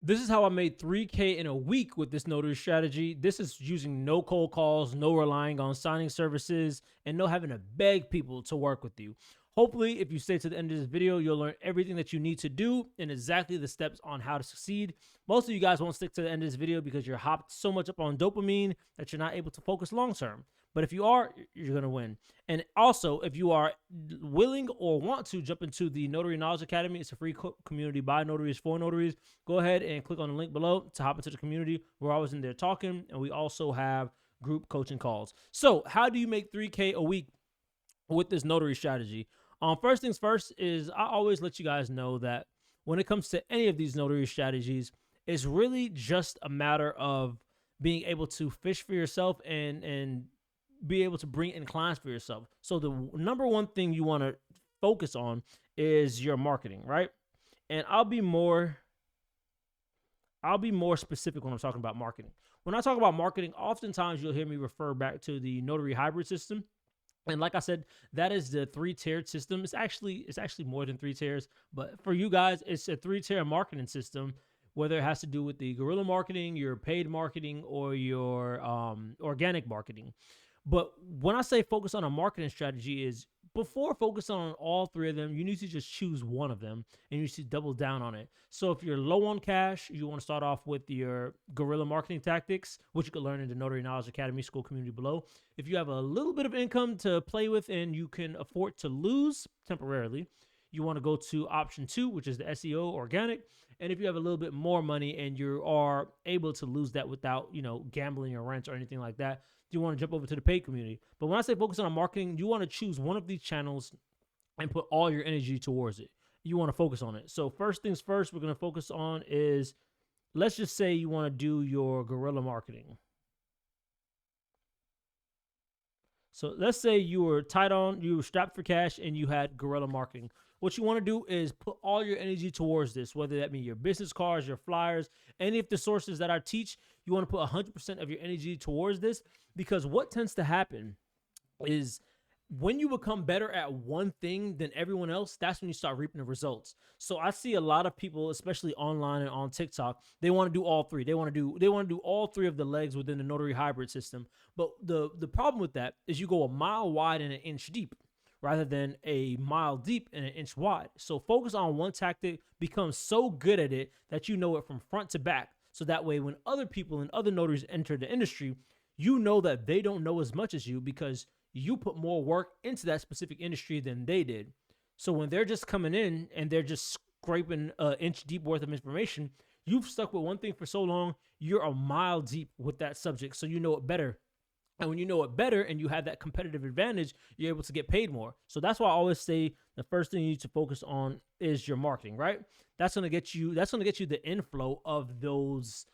This is how I made 3K in a week with this notary strategy. This is using no cold calls, no relying on signing services, and no having to beg people to work with you. Hopefully, if you stay to the end of this video, you'll learn everything that you need to do and exactly the steps on how to succeed. Most of you guys won't stick to the end of this video because you're hopped so much up on dopamine that you're not able to focus long term. But if you are, you're going to win. And also, if you are willing or want to jump into the Notary Knowledge Academy, it's a free community by notaries for notaries. Go ahead and click on the link below to hop into the community. We're always in there talking, and we also have group coaching calls. So how do you make 3K a week with this notary strategy? First things first is I always let you guys know that when it comes to any of these notary strategies, it's really just a matter of being able to fish for yourself and be able to bring in clients for yourself. So the number one thing you want to focus on is your marketing, right? And I'll be more specific when I'm talking about marketing. When I talk about marketing, oftentimes you'll hear me refer back to the notary hybrid system. And like I said, that is the 3-tiered system. It's actually more than 3 tiers, but for you guys, it's a 3-tier marketing system, whether it has to do with the guerrilla marketing, your paid marketing, or your organic marketing. But when I say focus on a marketing strategy is before focusing on all 3 of them, you need to just choose one of them and you need to double down on it. So if you're low on cash, you want to start off with your guerrilla marketing tactics, which you can learn in the Notary Knowledge Academy school community below. If you have a little bit of income to play with and you can afford to lose temporarily, you want to go to option 2, which is the SEO organic. And if you have a little bit more money and you are able to lose that without, gambling your rent or anything like that, you want to jump over to the paid community. But when I say focus on marketing, you want to choose one of these channels and put all your energy towards it. You want to focus on it. So first things first, we're going to focus on is, let's just say you want to do your guerrilla marketing. So let's say you were strapped for cash and you had guerrilla marketing. What you want to do is put all your energy towards this, whether that be your business cards, your flyers, any of the sources that I teach. You want to put 100% of your energy towards this, because what tends to happen is when you become better at one thing than everyone else, that's when you start reaping the results. So I see a lot of people, especially online and on TikTok, they want to do all 3. They want to do all 3 of the legs within the notary hybrid system. But the problem with that is you go a mile wide and an inch deep, rather than a mile deep and an inch wide. So focus on one tactic, become so good at it that you know it from front to back. So that way, when other people and other notaries enter the industry, you know that they don't know as much as you because you put more work into that specific industry than they did. So when they're just coming in and they're just scraping an inch deep worth of information, you've stuck with one thing for so long, you're a mile deep with that subject. So you know it better. And when you know it better and you have that competitive advantage, you're able to get paid more. So that's why I always say the first thing you need to focus on is your marketing, right? That's going to get you the inflow of those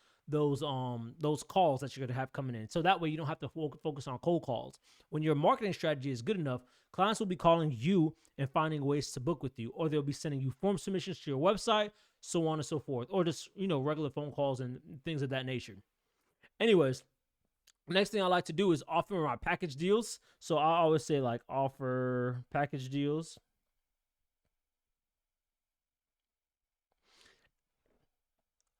calls that you're going to have coming in. So that way you don't have to focus on cold calls. When your marketing strategy is good enough, clients will be calling you and finding ways to book with you, or they'll be sending you form submissions to your website, so on and so forth, or just, regular phone calls and things of that nature. Anyways, next thing I like to do is offer my package deals. So I always say offer package deals.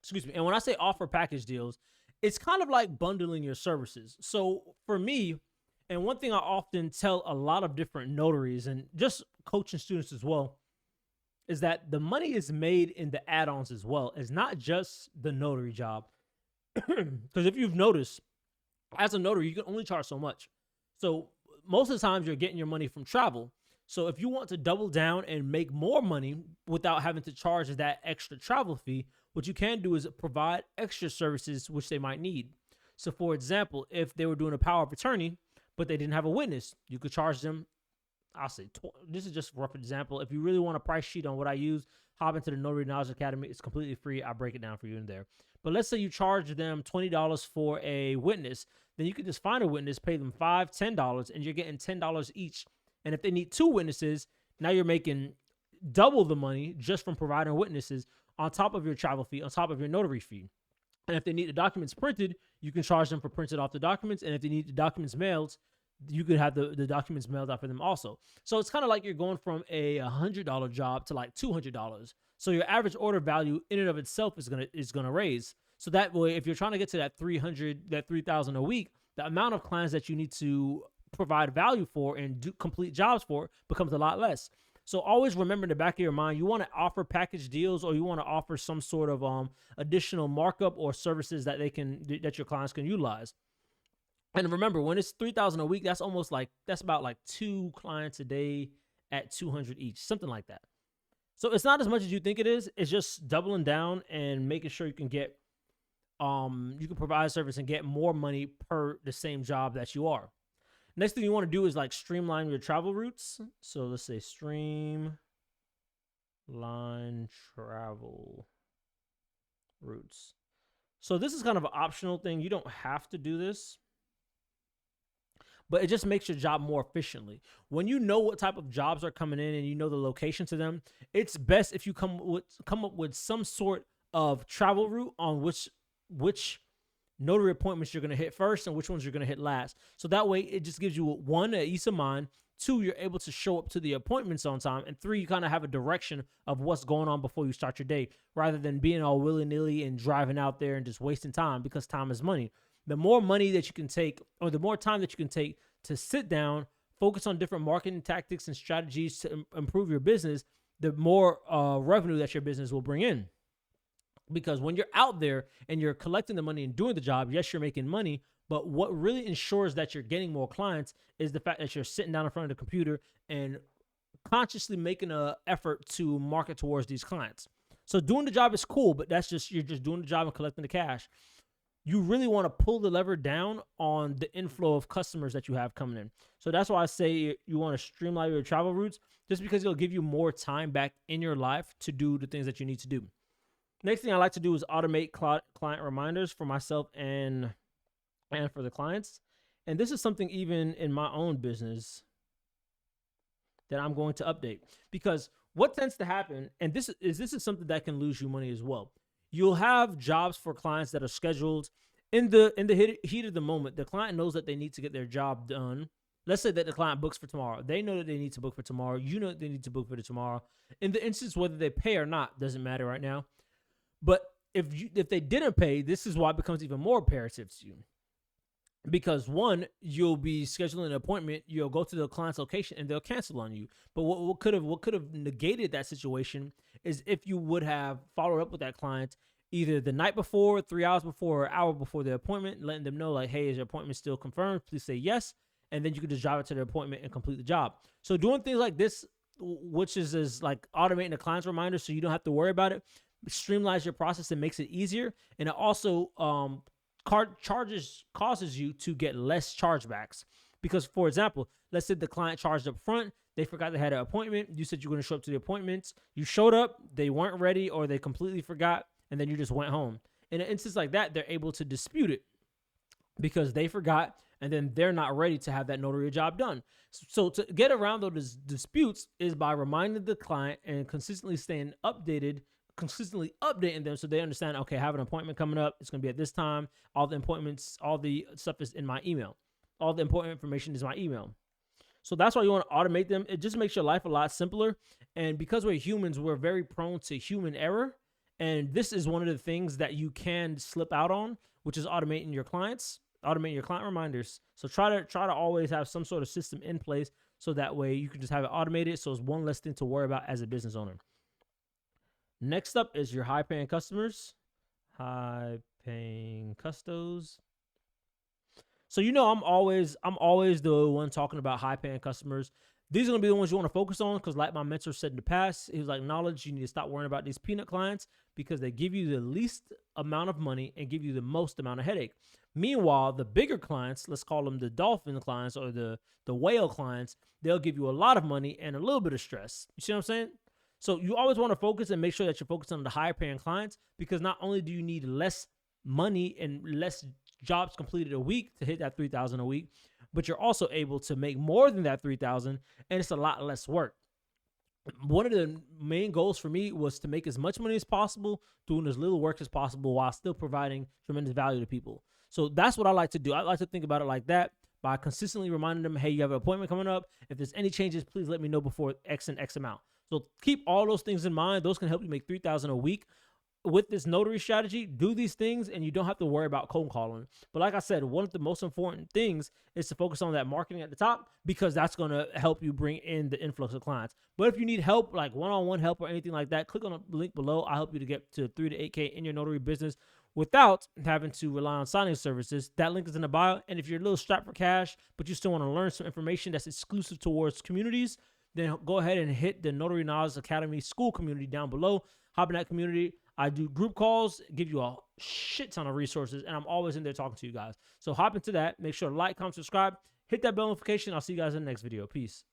Excuse me. And when I say offer package deals, it's kind of like bundling your services. So for me, and one thing I often tell a lot of different notaries and just coaching students as well, is that the money is made in the add-ons as well. It's not just the notary job. Because if you've noticed, as a notary, you can only charge so much. So most of the times you're getting your money from travel. So if you want to double down and make more money without having to charge that extra travel fee, what you can do is provide extra services which they might need. So for example, if they were doing a power of attorney, but they didn't have a witness, you could charge them, I'll say, this is just a rough example. If you really want a price sheet on what I use, hop into the Notary Knowledge Academy. It's completely free. I break it down for you in there. But let's say you charge them $20 for a witness. Then you can just find a witness, pay them $5, $10, and you're getting $10 each. And if they need 2 witnesses, now you're making double the money just from providing witnesses on top of your travel fee, on top of your notary fee. And if they need the documents printed, you can charge them for printed off the documents. And if they need the documents mailed, you could have the documents mailed out for them also. So it's kind of like you're going from a $100 job to like $200. So your average order value in and of itself is gonna raise. So that way, if you're trying to get to that 300, that 3,000 a week, the amount of clients that you need to provide value for and do complete jobs for becomes a lot less. So always remember in the back of your mind, you want to offer package deals, or you want to offer some sort of additional markup or services that that your clients can utilize. And remember, when it's 3,000 a week, that's about like 2 clients a day at 200 each, something like that. So it's not as much as you think it is. It's just doubling down and making sure you can get you can provide service and get more money per the same job that you are. Next thing you want to do is like streamline your travel routes. So let's say streamline travel routes. So this is kind of an optional thing. You don't have to do this, but it just makes your job more efficiently. When you know what type of jobs are coming in and you know the location to them, it's best if you come up with some sort of travel route on which notary appointments you're going to hit first and which ones you're going to hit last. So that way it just gives you, one, an ease of mind. Two, you're able to show up to the appointments on time. And three, you kind of have a direction of what's going on before you start your day, rather than being all willy-nilly and driving out there and just wasting time, because time is money. The more money that you can take, or the more time that you can take to sit down, focus on different marketing tactics and strategies to improve your business, the more revenue that your business will bring in. Because when you're out there and you're collecting the money and doing the job, yes, you're making money, but what really ensures that you're getting more clients is the fact that you're sitting down in front of the computer and consciously making an effort to market towards these clients. So doing the job is cool, but you're just doing the job and collecting the cash. You really want to pull the lever down on the inflow of customers that you have coming in. So that's why I say you want to streamline your travel routes, just because it'll give you more time back in your life to do the things that you need to do. Next thing I like to do is automate client reminders for myself and for the clients. And this is something even in my own business that I'm going to update, because what tends to happen, and this is something that can lose you money as well. You'll have jobs for clients that are scheduled in the heat of the moment. The client knows that they need to get their job done. Let's say that the client books for tomorrow. They know that they need to book for tomorrow. You know that they need to book for tomorrow. In the instance whether they pay or not, doesn't matter right now. But if they didn't pay, this is why it becomes even more imperative to you. Because one, you'll be scheduling an appointment, you'll go to the client's location and they'll cancel on you. But what could have negated that situation is if you would have followed up with that client either the night before, 3 hours before, or an hour before the appointment, letting them know like, hey, is your appointment still confirmed? Please say yes. And then you can just drive it to their appointment and complete the job. So doing things like this, which is like automating the client's reminder so you don't have to worry about it, streamlines your process and makes it easier. And it also causes you to get less chargebacks. Because, for example, let's say the client charged up front, they forgot they had an appointment. You said you were going to show up to the appointments. You showed up, they weren't ready, or they completely forgot, and then you just went home. In an instance like that, they're able to dispute it because they forgot, and then they're not ready to have that notary job done. So to get around those disputes is by reminding the client and consistently updating them so they understand, okay, I have an appointment coming up. It's going to be at this time. All the appointments, all the stuff is in my email. All the important information is my email. So that's why you want to automate them. It just makes your life a lot simpler. And because we're humans, we're very prone to human error. And this is one of the things that you can slip out on, which is automating your client reminders. So try to always have some sort of system in place so that way you can just have it automated. So it's one less thing to worry about as a business owner. Next up is your high-paying customers. High-paying custos. So I'm always the one talking about high-paying customers. These are going to be the ones you want to focus on because, like my mentor said in the past, he was like, knowledge, you need to stop worrying about these peanut clients because they give you the least amount of money and give you the most amount of headache. Meanwhile, the bigger clients, let's call them the dolphin clients or the whale clients, they'll give you a lot of money and a little bit of stress. You see what I'm saying? So you always want to focus and make sure that you're focused on the higher paying clients, because not only do you need less money and less jobs completed a week to hit that 3,000 a week, but you're also able to make more than that 3,000, and it's a lot less work. One of the main goals for me was to make as much money as possible, doing as little work as possible while still providing tremendous value to people. So that's what I like to do. I like to think about it like that, by consistently reminding them, hey, you have an appointment coming up. If there's any changes, please let me know before X and X amount. So keep all those things in mind. Those can help you make $3,000 a week. With this notary strategy, do these things and you don't have to worry about cold calling. But like I said, one of the most important things is to focus on that marketing at the top, because that's going to help you bring in the influx of clients. But if you need help, like one-on-one help or anything like that, click on the link below. I'll help you to get to 3 to 8K in your notary business without having to rely on signing services. That link is in the bio. And if you're a little strapped for cash, but you still want to learn some information that's exclusive towards communities, then go ahead and hit the Notary Knowledge Academy school community down below. Hop in that community. I do group calls, give you a shit ton of resources, and I'm always in there talking to you guys. So hop into that. Make sure to like, comment, subscribe, hit that bell notification. I'll see you guys in the next video. Peace.